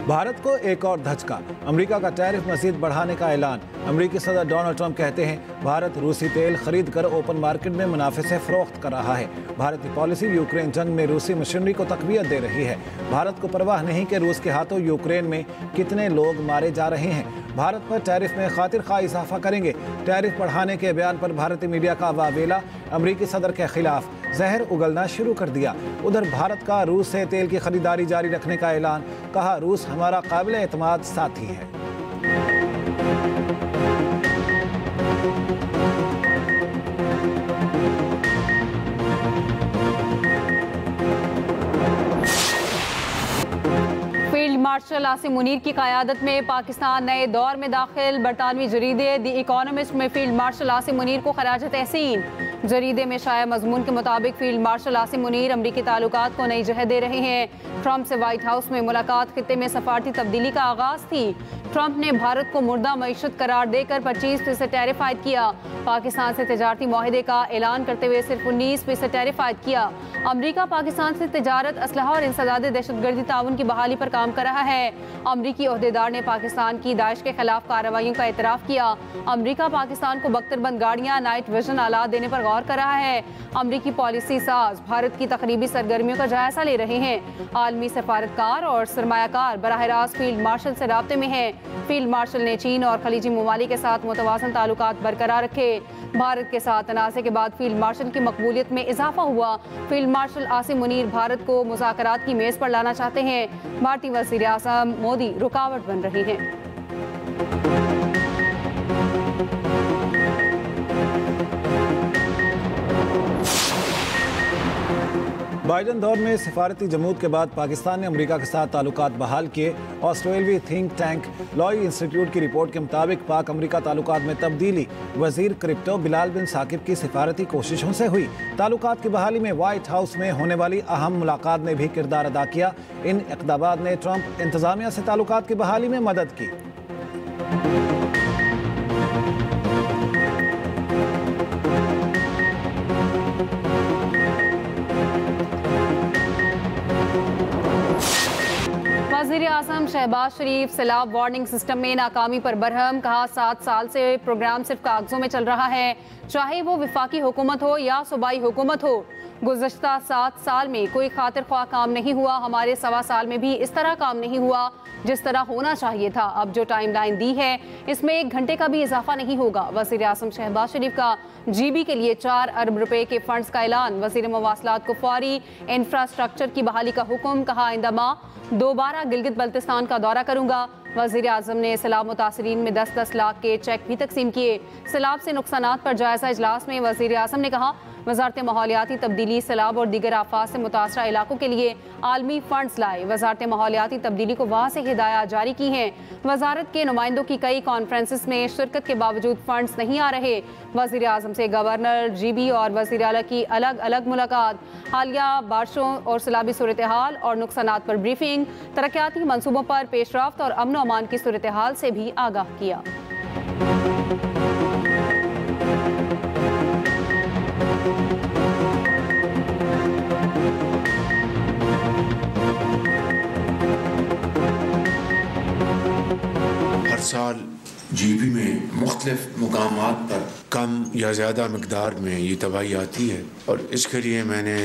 भारत को एक और धचका, अमेरिका का टैरिफ मजीद बढ़ाने का ऐलान। अमेरिकी सदर डोनाल्ड ट्रंप कहते हैं भारत रूसी तेल खरीद कर ओपन मार्केट में मुनाफे से फरोख्त कर रहा है। भारत की पॉलिसी यूक्रेन जंग में रूसी मशीनरी को तकवीत दे रही है। भारत को परवाह नहीं कि रूस के हाथों यूक्रेन में कितने लोग मारे जा रहे हैं। भारत पर टैरिफ में खातिर खा इजाफा करेंगे। टैरिफ बढ़ाने के बयान पर भारतीय मीडिया का वावेला, अमेरिकी सदर के खिलाफ जहर उगलना शुरू कर दिया। उधर भारत का रूस से तेल की खरीदारी जारी रखने का ऐलान, कहा रूस हमारा काबिल एतमाद साथी है। फील्ड मार्शल आसिम मुनीर की क़यादत में पाकिस्तान नए दौर में दाखिल। बरतानवी जरीदे द इकोनॉमिस्ट में फील्ड मार्शल आसिम मुनीर को खराज तहसीन। जरीदे में शाया मजमून के मुताबिक फील्ड मार्शल आसिम मुनीर अमरीकी ताल्लुकात को नई जगह दे रहे हैं। ट्रंप से व्हाइट हाउस में मुलाकात खित्ते में सफारती तब्दीली का आगाज थी। ट्रंप ने भारत को मुर्दा मईशत करार देकर 25% टैरिफ आयद किया। पाकिस्तान से तिजारती मुआहदे का ऐलान करते हुए सिर्फ 19% टैरिफ आयद किया। अमरीका पाकिस्तान से तिजारत, असलहा और इंसदाद दहशतगर्दी ताउन की बहाली पर काम कर रहा है। अमरीकी अहदेदार ने पाकिस्तान की दाइश के खिलाफ कार्रवाइयों का एतराफ़ किया। अमरीका पाकिस्तान को बख्तरबंद गाड़ियाँ, नाइट विजन आलात देने पर गौर कर रहा है। अमरीकी पॉलिसी साज भारत की तकरीबी सरगर्मियों का जायजा ले रहे हैं। आलमी सफारतकार और सरमायाकार बराह रास्त फील्ड मार्शल से राब्ते में हैं। फील्ड मार्शल ने चीन और खलीजी ममालिक के साथ मुतवाज़न ताल्लुकात बरकरार रखे। भारत के साथ तनाज़े के बाद फील्ड मार्शल की मकबूलियत में इजाफा हुआ। फील्ड मार्शल आसिम मुनीर भारत को मुज़ाकरात की मेज़ पर लाना चाहते हैं। भारतीय वज़ीर आज़म मोदी रुकावट बन रहे हैं। बाइडन दौर में सिफारती जमूत के बाद पाकिस्तान ने अमेरिका के साथ ताल्लुकात बहाल किए। ऑस्ट्रेलवी थिंक टैंक लॉय इंस्टीट्यूट की रिपोर्ट के मुताबिक पाक अमेरिका ताल्लुकात में तब्दीली वजीर क्रिप्टो बिलाल बिन साकिब की सिफारती कोशिशों से हुई। ताल्लुकात की बहाली में व्हाइट हाउस में होने वाली अहम मुलाकात ने भी किरदार अदा किया। इन इक़दामात ने ट्रंप इंतजामिया से ताल्लुकात की बहाली में मदद की। वज़ीर आज़म शहबाज शरीफ सैलाब वार्निंग सिस्टम में नाकामी पर बरहम, कहा 7 साल से प्रोग्राम सिर्फ कागजों में चल रहा है, चाहे वो विफाकी हुकूमत हो या सूबाई हुकूमत हो। गुज़श्ता 7 साल में कोई खातिर ख्वाह काम नहीं हुआ। हमारे 1.25 साल में भी इस तरह काम नहीं हुआ जिस तरह होना चाहिए था। अब जो टाइम लाइन दी है इसमें 1 घंटे का भी इजाफा नहीं होगा। वज़ीर आज़म शहबाज शरीफ का GB के लिए 4 अरब रुपए के फंड्स का ऐलान। वज़ीर मवासलात को फौरी इंफ्रास्ट्रक्चर की बहाली का हुक्म, कहा आइंदा माह दोबारा गिलगित बल्तिस्तान का दौरा करूंगा। वज़ीर आज़म ने सैलाब मुतासरीन में 10-10 लाख के चेक भी तकसीम किए। सैलाब से नुकसानात पर जायजा इजलास में वज़ीर आज़म ने कहा वज़ारत माहौलियाती तब्दीली, सैलाब और दीगर आफात से मुतासरा इलाकों के लिए आलमी फंड्स लाए। वज़ारत माहौलियाती तब्दीली को वहाँ से हिदायत जारी की हैं। वज़ारत के नुमाइंदों की कई कॉन्फ्रेंसेस में शिरकत के बावजूद फंड्स नहीं आ रहे। वज़ीर आज़म से गवर्नर, GB और वज़ीर आला की अलग अलग मुलाकात। हालिया बारिशों और सैलाबी सूरत हाल और नुकसानात पर ब्रीफिंग। तरक्याती मनसूबों पर पेशरफ्त और अमन अमान की सूरत हाल से भी आगाह किया। हर साल GB में मुख्तलिफ मुकामात पर कम या ज़्यादा मकदार में ये तबाही आती है और इसके लिए मैंने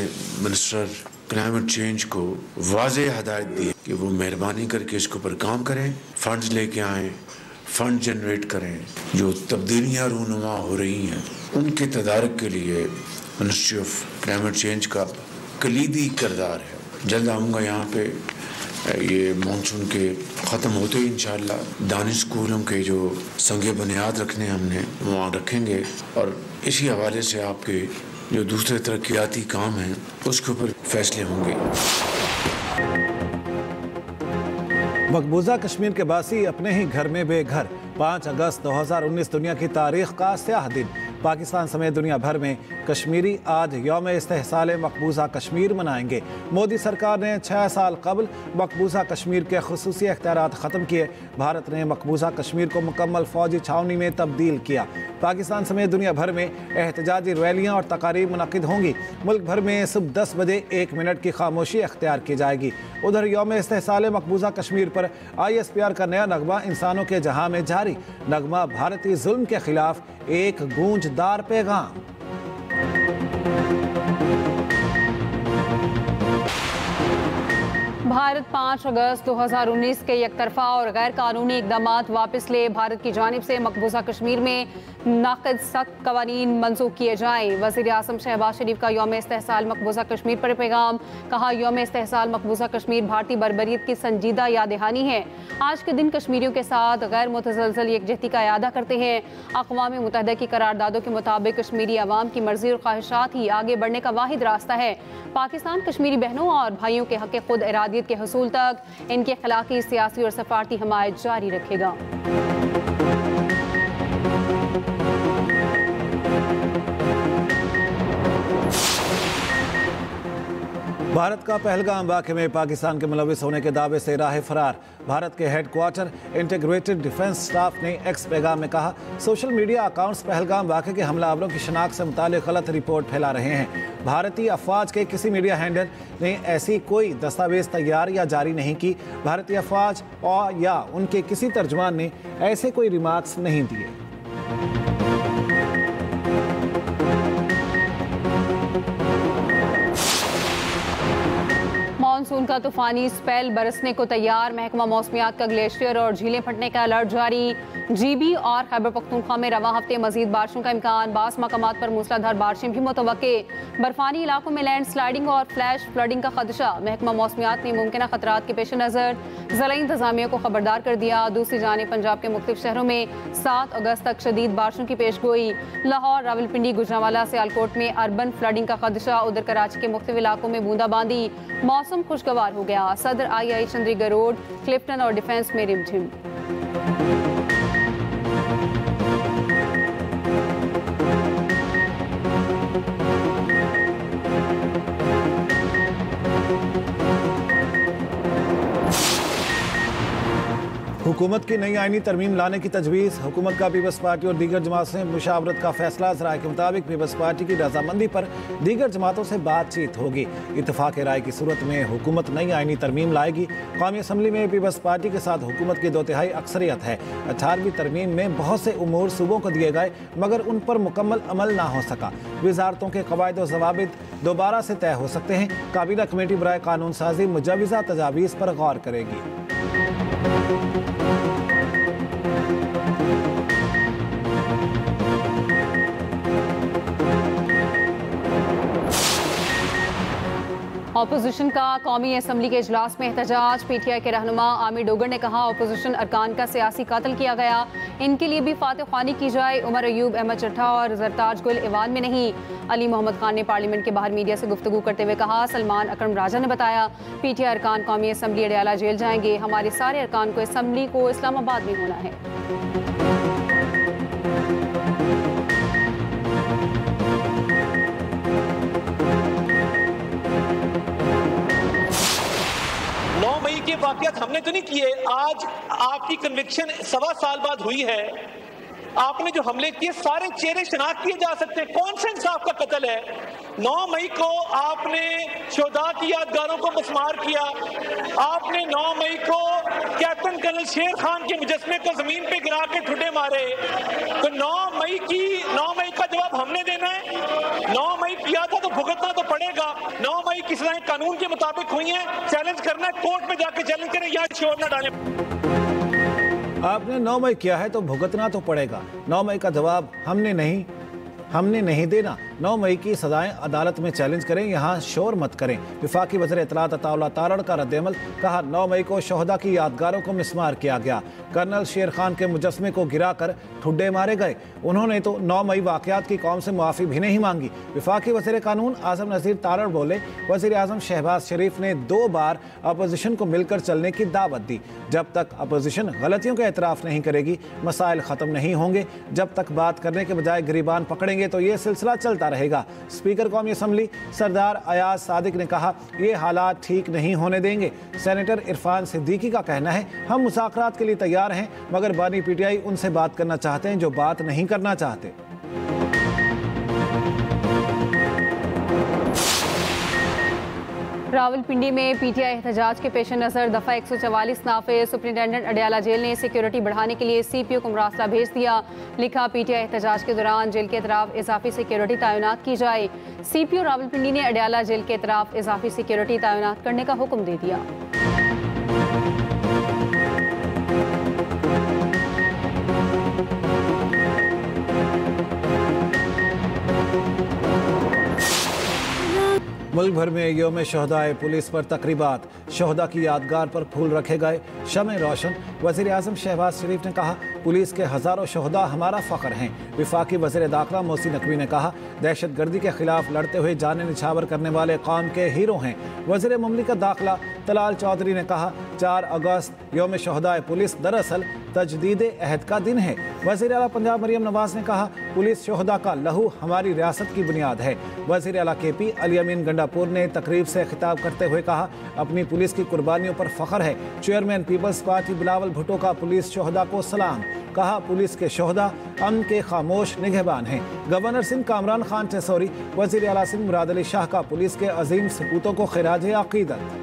मिनिस्टर क्लाइमेट चेंज को वाज़ेह हदायत दी कि वो मेहरबानी करके इसके ऊपर काम करें, फंड्स लेके आएँ, फंड जनरेट करें। जो तब्दीलियाँ रूनुमा हो रही हैं उनके तदारक के लिए मिनिस्ट्री ऑफ क्लाइमेट चेंज का कलीदी किरदार है। जल्द आऊँगा यहाँ पे। ये मानसून के ख़त्म होते ही इंशाअल्लाह दानिश स्कूलों के जो संगे बुनियाद रखने हमने वहाँ रखेंगे और इसी हवाले से आपके जो दूसरे तरक्याती काम हैं उसके ऊपर फैसले होंगे। मकबूजा कश्मीर के बासी अपने ही घर में बेघर। 5 अगस्त 2019 दुनिया की तारीख का स्याह दिन। पाकिस्तान समेत दुनिया भर में कश्मीरी आज यौम इस्तेहसाल मकबूजा कश्मीर मनाएंगे। मोदी सरकार ने 6 साल कबल मकबूजा कश्मीर के खुसूसी इख्तियारात ख़त्म किए। भारत ने मकबूजा कश्मीर को मुकम्मल फौजी छावनी में तब्दील किया। पाकिस्तान समेत दुनिया भर में एहतजाजी रैलियाँ और तकारीब मुनक़िद होंगी। मुल्क भर में सुबह 10 बजे 1 मिनट की खामोशी अख्तियार की जाएगी। उधर यौम इस्तेहसाल मकबूजा कश्मीर पर ISPR का नया नगमा इंसानों के जहां में जारी। नगमा भारतीय जुल्म के खिलाफ एक गूंजदार पैगाम। भारत 5 अगस्त 2019 के एकतरफा और गैर कानूनी इकदाम वापस ले भारत की जानिब से मकबूजा कश्मीर में नाक़िद सख्त कवानीन मंसूख किए जाएँ। वज़ीर आज़म शहबाज शरीफ का यौम इस्तेहसाल मकबूजा कश्मीर पर पैगाम। कहा, यौम इस्तेहसाल मकबूजा कश्मीर भारतीय बर्बरियत की संजीदा याद दहानी है। आज के दिन कश्मीरियों के साथ गैर मुतसलसल यकजहती का इरादा करते हैं। अक़वाम मुत्तहिदा की करारदादों के मुताबिक कश्मीरी अवाम की मर्जी और ख्वाहिशात ही आगे बढ़ने का वाहिद रास्ता है। पाकिस्तान कश्मीरी बहनों और भाइयों के हक़ खुद इरादियत के हसूल तक इनके खिलाफ़ी सियासी और सफारती हमायत जारी रखेगा। भारत का पहलगाम वाक़े में पाकिस्तान के मुलविस होने के दावे से राह फरार। भारत के हेडक्वार्टर इंटीग्रेटेड डिफेंस स्टाफ ने एक्स पैगाम में कहा, सोशल मीडिया अकाउंट्स पहलगाम वाक़े के हमलावरों की शनाख्त से मुताल्लिक़ गलत रिपोर्ट फैला रहे हैं। भारतीय अफवाज के किसी मीडिया हैंडल ने ऐसी कोई दस्तावेज तैयार या जारी नहीं की। भारतीय अफवाज और या उनके किसी तर्जुमान ने ऐसे कोई रिमार्क्स नहीं दिए। मानसून का तूफानी स्पेल बरसने को तैयार। महकमा मौसमियात का ग्लेशियर और झीलें फटने का अलर्ट जारी। GB और खैबर पख्तूनख्वा में रवा हफ्ते मजीद बारिशों का इम्कान। बास मकामात पर मूसलाधार बारिशें भी मुतवक्के। बर्फानी इलाकों में लैंड स्लाइडिंग और फ्लैश फ्लडिंग का खदशा। महकमा मौसमियात ने मुमकिन खतरात के पेश नज़र ज़िला इंतज़ामिया को खबरदार कर दिया। दूसरी जानिब पंजाब के मुख्तलिफ शहरों में 7 अगस्त तक शदीद बारिशों की पेश गोई। लाहौर, रावलपिंडी, गुजरांवाला, सियालकोट में अर्बन फ्लडिंग का खदशा। उधर कराची के मुख्तलिफ इलाकों में बूंदाबांदी। मौसम खुशगवार हो गया। सदर II चंद्रीगढ़ रोड, क्लिफ्टन और डिफेंस में रिमझिम। हुकूमत की नई आईनी तरमीम लाने की तजवीज़। हुकूमत का पीपल्स पार्टी और दीगर जमात से मुशावरत का फैसला। ज़राए के मुताबिक पीपल्स पार्टी की रजामंदी पर दीगर जमातों से बातचीत होगी। इत्तफाक राय की सूरत में हुकूमत नई आईनी तरमीम लाएगी। कौमी असम्बली में पीपल्स पार्टी के साथ हुकूमत की 2/3 अक्सरियत है। 18वीं तरमीम में बहुत से उमूर सूबों को दिए गए मगर उन पर मुकम्मल अमल ना हो सका। वजारतों के कवायद और ज़वाबित दोबारा से तय हो सकते हैं। काबीना कमेटी बराए कानून साजी मुजवज़ा तजावीज़ पर गौर करेगी। अपोजिशन का कौमी असम्बली के इजलास में एहतजाज। PTI के रहनुमा आमिर डोगर ने कहा, अपोजिशन अरकान का सियासी कत्ल किया गया, इनके लिए भी फातह ख्वानी की जाए। उमर अयूब, अहमद चट्ठा और जरताज गुल ईवान में नहीं। अली मोहम्मद खान ने पार्लियामेंट के बाहर मीडिया से गुफ्तगू करते हुए कहा, सलमान अकरम राजा ने बताया PTI अरकान कौमी असम्बली अडयाला जेल जाएंगे। हमारे सारे अरकान को असम्बली को इस्लामाबाद में होना है। के वाकयात हमने तो नहीं किए। आज आपकी कन्विक्शन 1.25 साल बाद हुई है। आपने जो हमले किए सारे चेहरे शनाख्त किए जा सकते हैं। कौन से इंसाफ का कत्ल है? 9 मई को आपने शोधा की यादगारों को मस्मार किया। आपने 9 मई को कैप्टन कर्नल शेर खान के मुजस्मे को जमीन पे गिरा के ठुड्डे मारे। तो 9 मई का जवाब हमने देना है। 9 मई किया था तो भुगतना तो पड़ेगा। 9 मई की सजाएं कानून के मुताबिक हुई हैं। चैलेंज करना है, कोर्ट में जाके चैलेंज करें या शोर ना डालें। आपने 9 मई किया है तो भुगतना तो पड़ेगा। 9 मई का जवाब हमने नहीं देना। 9 मई की सजाएं अदालत में चैलेंज करें, यहाँ शोर मत करें। वफाकी वज़ीर इत्तलात अताउल्लाह तारड़ का रद्द-ए-अमल, कहा 9 मई को शोहदा की यादगारों को मिसमार किया गया। कर्नल शेर खान के मुजस्मे को गिराकर ठुड्डे मारे गए। उन्होंने तो 9 मई वाक़यात की कौम से मुआफ़ी भी नहीं मांगी। वफाकी वज़ीर कानून आज़म नज़ीर तारड़ बोले, वज़ीर आज़म शहबाज शरीफ ने 2 बार अपोजिशन को मिलकर चलने की दावत दी। जब तक अपोजिशन गलतियों का एतराफ़ नहीं करेगी, मसाइल ख़त्म नहीं होंगे। जब तक बात करने के बजाय गिरीबान पकड़ेंगे तो ये सिलसिला चलता रहेगा। स्पीकर कौमी असम्बली सरदार अयाज सादिक ने कहा, ये हालात ठीक नहीं होने देंगे। सेनेटर इरफान सिद्दीकी का कहना है, हम मुज़ाकरात के लिए तैयार हैं, मगर बानी पीटीआई उनसे बात करना चाहते हैं जो बात नहीं करना चाहते। रावलपिंडी में पीटीआई एहतजाज के पेश नज़र दफ़ा 144 नाफिज सुप्रिंटेंडेंट अडयाला जेल ने सिक्योरिटी बढ़ाने के लिए सीपीओ को मरासला भेज दिया। लिखा, पीटीआई एहतजाज के दौरान जेल के अतराफ इजाफी सिक्योरिटी तैनात की जाए। सीपीओ रावलपिंडी ने अडयाला जेल के अतराफ इजाफी सिक्योरिटी तैनात करने का हुक्म दे दिया। मुल्क भर में यौम शहदाए पुलिस पर तकरीबात, शहदा की यादगार पर फूल रखे गए, शमें रोशन। वज़ीर आज़म शहबाज शरीफ ने कहा, पुलिस के हज़ारों शहदा हमारा फ़ख्र हैं। वफाकी वज़ीर दाखिला मोहसिन नकवी ने कहा, दहशत गर्दी के खिलाफ लड़ते हुए जाने निछावर करने वाले कौम के हीरो हैं। वज़ीर मुमलिकत दाखिला तलाल चौधरी ने कहा, 4 अगस्त यौम शहदाए पुलिस दरअसल तजदीद अहद का दिन है। वज़ीर आला पंजाब मरियम नवाज ने कहा, पुलिस शहदा का लहू हमारी रियासत की बुनियाद है। वज़ीर आला केपी अली अमीन गंडापुर ने तकरीब से खिताब करते हुए कहा, अपनी पुलिस की कुर्बानियों पर फ़ख्र है। चेयरमैन पीपल्स पार्टी बिलावल भुट्टो का पुलिस शहदा को सलाम। कहा, पुलिस के शहदा अमन के खामोश निगहबान हैं। गवर्नर सिंध कामरान खान टेसौरी, वज़ीर आला सिंध मुराद अली शाह का पुलिस के अजीम सपूतों को खिराज अक़ीदत।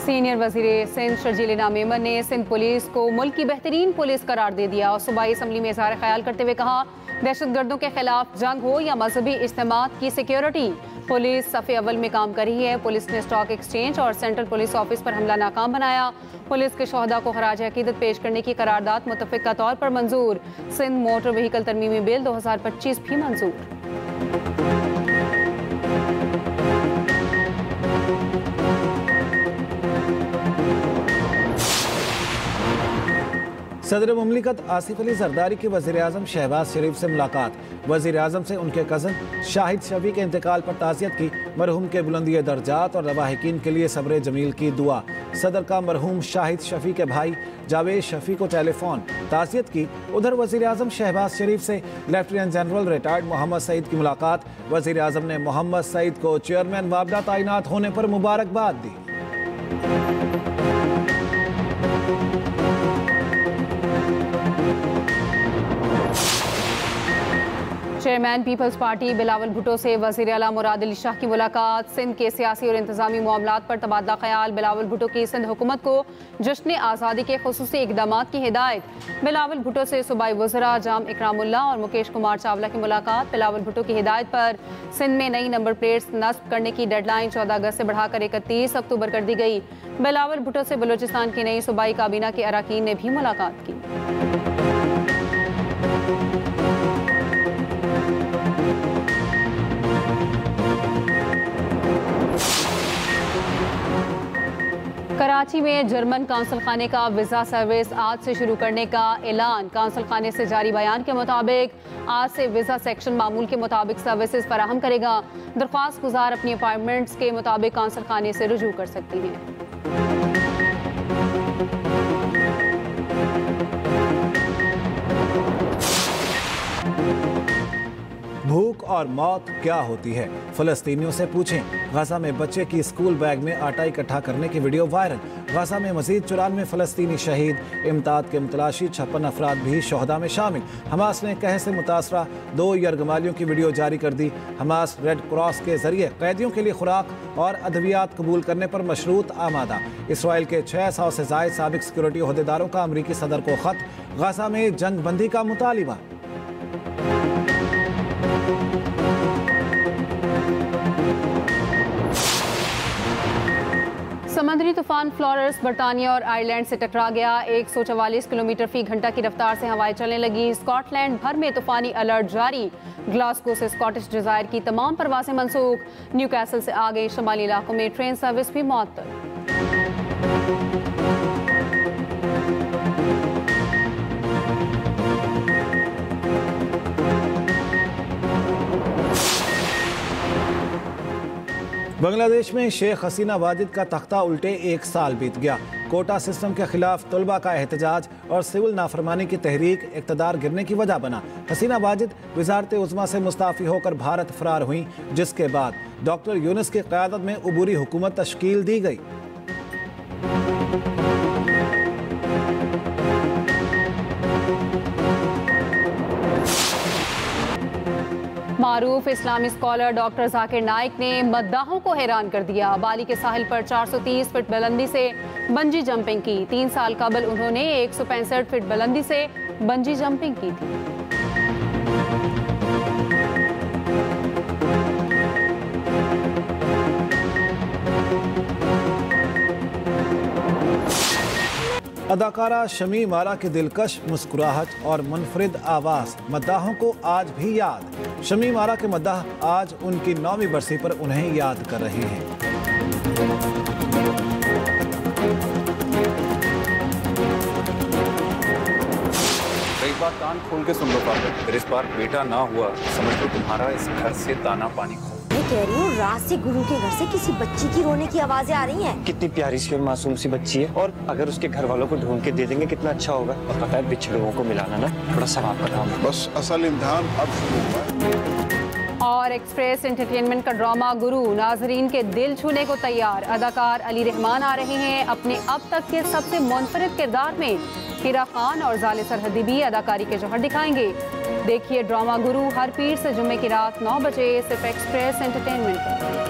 सीनियर वज़ीर सिंध शर्जील इनाम मेमन ने सिंध पुलिस को मुल्क की बेहतरीन पुलिस करार दे दिया और सूबाई असम्बली में इज़हार ख्याल करते हुए कहा, दहशतगर्दों के खिलाफ जंग हो या मजहबी इज्तिमात की सिक्योरिटी, पुलिस सफ़े अव्वल में काम कर रही है। पुलिस ने स्टॉक एक्सचेंज और सेंट्रल पुलिस ऑफिस पर हमला नाकाम बनाया। पुलिस के शहदा को खराज अकीदत पेश करने की करारदाद मुतफ़िक़ा तौर पर मंजूर। सिंध मोटर व्हीकल तरमीमी बिल 2025 भी मंजूर। सदर मुमलिकत आसिफ अली जरदारी की वज़ीर आज़म शहबाज शरीफ से मुलाकात। वज़ीर आज़म से उनके कज़न शाहिद शफी के इंतकाल पर ताज़ियत की। मरहूम के बुलंदी दर्जात और लवाहिकीन के लिए सब्र जमील की दुआ। सदर का मरहूम शाहिद शफी के भाई जावेद शफी को टेलीफोन, ताज़ियत की। उधर वज़ीर आज़म शहबाज शरीफ से lieutenant general retired Mohammad Saeed की मुलाकात। वज़ीर आज़म ने मोहम्मद सईद को चेयरमैन वाबडा तैनात होने पर मुबारकबाद दी। चेयरमैन पीपल्स पार्टी बिलावल भुट्टो से वज़ीर आला मुराद अली शाह की मुलाकात। सिंध के सियासी और इंतजामी मामलात पर तबादला ख्याल। बिलावल भुट्टो की सिंध हुकूमत को जश्न आज़ादी के खुसूसी इक़दामात की हिदायत। बिलावल भुट्टो से सूबाई वज़रा जाम इकरामुल्ला और मुकेश कुमार चावला की मुलाकात। बिलावल भुट्टो की हिदायत पर सिंध में नई नंबर प्लेट्स नस्ब करने की डेडलाइन 14 अगस्त से बढ़ाकर 31 अक्टूबर कर दी गई। बिलावल भुट्टो से बलूचिस्तान की नई सूबाई काबीना के अरकान ने भी मुलाकात की। कराची में जर्मन काउंसिल खाने का वीज़ा सर्विस आज से शुरू करने का ऐलान। काउंसिल खाने से जारी बयान के मुताबिक आज से वीज़ा सेक्शन मामूल के मुताबिक सर्विसेज फराहम करेगा। दरख्वास्त गुजार अपनी अपॉइंटमेंट्स के मुताबिक काउंसिल खाने से रुजू कर सकती हैं। भूख और मौत क्या होती है, फ़लस्तीनियों से पूछें। गजा में बच्चे की स्कूल बैग में आटा इकट्ठा करने की वीडियो वायरल। गजा में मजीद 94 फ़लस्तीनी शहीद। इमदाद के मुतलाशी 56 अफराद भी शहदा में शामिल। हमास ने कह से मुतासरा 2 यरगमालियों की वीडियो जारी कर दी। हमास रेड क्रॉस के जरिए कैदियों के लिए खुराक और अद्वियात कबूल करने पर मशरूत आमादा। इसराइल के 600 से ज़ायद साबिक सिक्योरिटी ओहदेदारों का अमरीकी सदर को खत। गजा में जंग बंदी का मुतालिबा। समुद्री तूफान फ्लोरेंस बर्तानिया और आयरलैंड से टकरा गया। 144 किलोमीटर फी घंटा की रफ्तार से हवाएं चलने लगी। स्कॉटलैंड भर में तूफानी अलर्ट जारी। ग्लासगो से स्कॉटिश डिजायर की तमाम परवासें मनसूख। न्यूकैसल से आगे शुमाली इलाकों में ट्रेन सर्विस भी मुअत्तल। बांग्लादेश में शेख हसीना वाजिद का तख्ता उल्टे 1 साल बीत गया। कोटा सिस्टम के खिलाफ तलबा का एहतजाज और सिविल नाफरमानी की तहरीक इक़्तिदार गिरने की वजह बना। हसीना वाजिद वज़ारत उज़्मा से मुस्ताफ़ी होकर भारत फरार हुई, जिसके बाद डॉक्टर यूनुस की क़यादत में अबूरी हुकूमत तश्कील दी गई। मारूफ इस्लामी स्कॉलर डॉक्टर जाकिर नाइक ने मद्दाहों को हैरान कर दिया। बाली के साहिल पर 430 फीट बुलंदी से बंजी जंपिंग की। 3 साल कबल उन्होंने 165 फीट बुलंदी से बंजी जंपिंग की थी। अदाकारा शमीम आरा की दिलकश मुस्कुराहट और मुनफरिद आवाज़ मद्दाहों को आज भी याद। शमीम आरा के मद्दाह आज उनकी 9वीं बरसी पर उन्हें याद कर रहे हैं। एक बार कान खोल के सुन लो पापा, अगर इस बार बेटा ना हुआ समझ लो तुम्हारा इस घर से दाना पानी खो। मैं कह रही हूँ रात से गुरु के घर से किसी बच्ची की रोने की आवाजें आ रही हैं। कितनी प्यारी सी और मासूम सी बच्ची है, और अगर उसके घर वालों को ढूंढ के दे देंगे कितना अच्छा होगा। और पता है बिछड़ों को मिलाना ना थोड़ा सवाब का काम है। बस असल इम्तिहान अब शुरू हुआ है। और एक्सप्रेस एंटरटेनमेंट का ड्रामा गुरु नाजरीन के दिल छूने को तैयार। अदाकार अली रहमान आ रहे हैं अपने अब तक के सबसे मुनफरिद किरदार में। हिरा खान और जाले सरहदी भी अदाकारी के जौहर दिखाएंगे। देखिए ड्रामा गुरु हर पीर से जुम्मे की रात 9 बजे सिर्फ एक्सप्रेस एंटरटेनमेंट पर।